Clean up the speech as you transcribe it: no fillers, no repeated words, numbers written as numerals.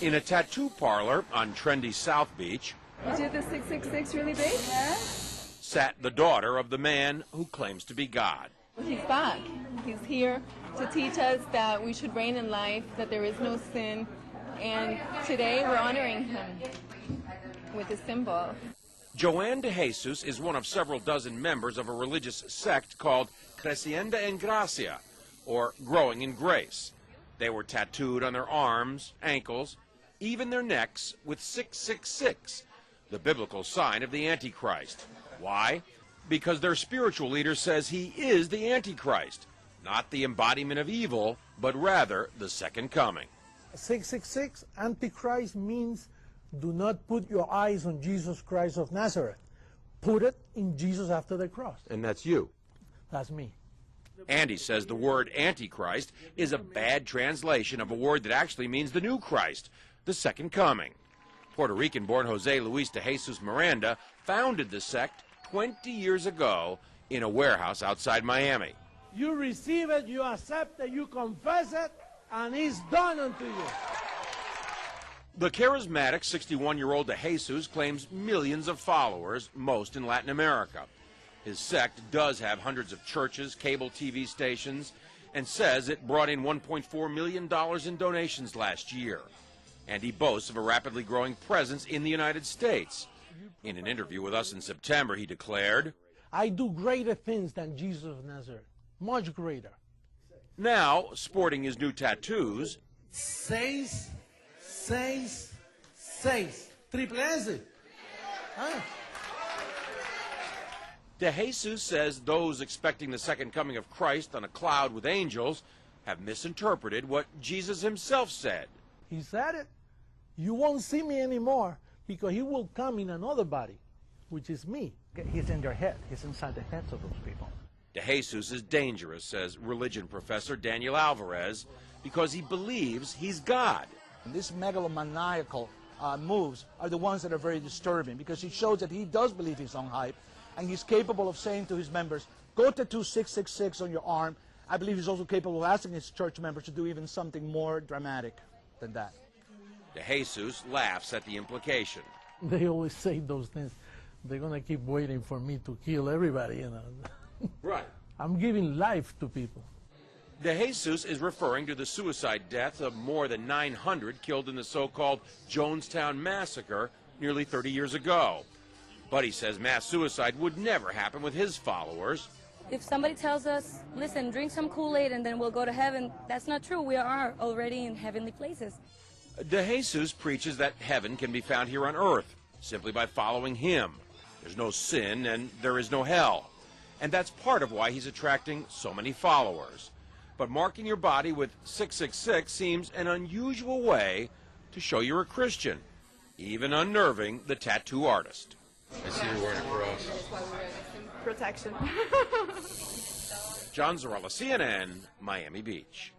In a tattoo parlor on trendy South Beach, You did the 666 really big? Yeah. sat the daughter of the man who claims to be God. He's back. He's here to teach us that we should reign in life, that there is no sin, and today we're honoring him with a symbol. Joanne de Jesus is one of several dozen members of a religious sect called Creciendo en Gracia, or Growing in Grace. They were tattooed on their arms, ankles, even their necks with 666, the biblical sign of the Antichrist. Why? Because their spiritual leader says he is the Antichrist, not the embodiment of evil, but rather the second coming. 666, Antichrist, means do not put your eyes on Jesus Christ of Nazareth. Put it in Jesus after the cross. And that's you. That's me. Andy says the word Antichrist is a bad translation of a word that actually means the new Christ, the second coming. Puerto Rican-born Jose Luis de Jesus Miranda founded the sect 20 years ago in a warehouse outside Miami. You receive it, you accept it, you confess it, and it's done unto you. The charismatic 61-year-old de Jesus claims millions of followers, most in Latin America. His sect does have hundreds of churches, cable TV stations, and says it brought in $1.4 million in donations last year. And he boasts of a rapidly growing presence in the United States. In an interview with us in September, he declared, I do greater things than Jesus of Nazareth, much greater. Now, sporting his new tattoos, 6, 6, 6. Triple S. Huh? de Jesus says those expecting the second coming of Christ on a cloud with angels have misinterpreted what Jesus himself said. He said it. You won't see me anymore because he will come in another body, which is me. He's in their head. He's inside the heads of those people. De Jesus is dangerous, says religion professor Daniel Alvarez, because he believes he's God. And these megalomaniacal moves are the ones that are very disturbing because he shows that he does believe his own hype, and he's capable of saying to his members, go tattoo 666 on your arm. I believe he's also capable of asking his church members to do even something more dramatic than that. De Jesus laughs at the implication. They always say those things. They're going to keep waiting for me to kill everybody, you know. Right. I'm giving life to people. De Jesus is referring to the suicide deaths of more than 900 killed in the so-called Jonestown massacre nearly 30 years ago. But he says mass suicide would never happen with his followers. If somebody tells us, listen, drink some Kool-Aid and then we'll go to heaven, that's not true. We are already in heavenly places. De Jesus preaches that heaven can be found here on earth simply by following him. There's no sin and there is no hell. And that's part of why he's attracting so many followers. But marking your body with 666 seems an unusual way to show you're a Christian, even unnerving the tattoo artist. I see you wearing a cross. Protection. John Zarella, CNN, Miami Beach.